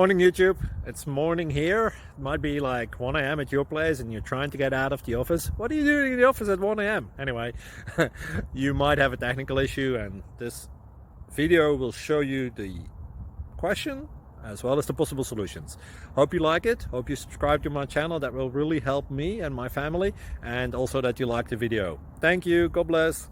Morning YouTube, it's morning here. It might be like 1 a.m. at your place and you're trying to get out of the office. What are you doing in the office at 1 a.m.? Anyway, you might have a technical issue and this video will show you the question as well as the possible solutions. Hope you like it, hope you subscribe to my channel. That will really help me and my family, and also that you like the video. Thank you, God bless.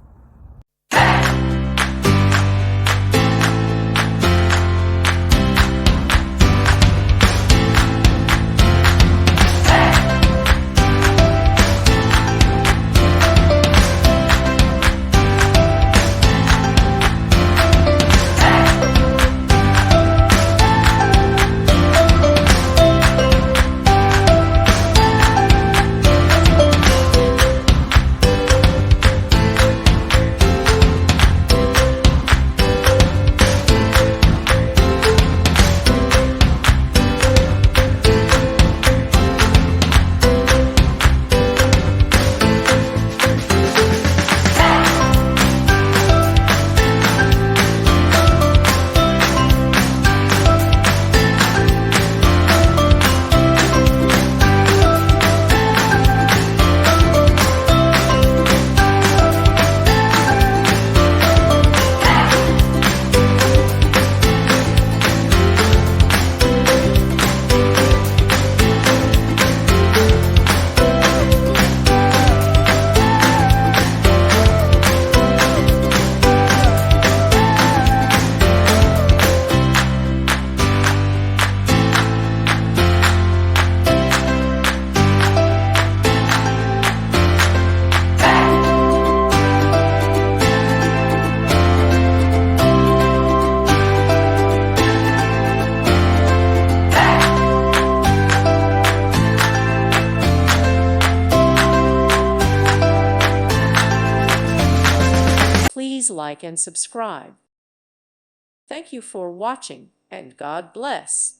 Please like and subscribe. Thank you for watching, and God bless.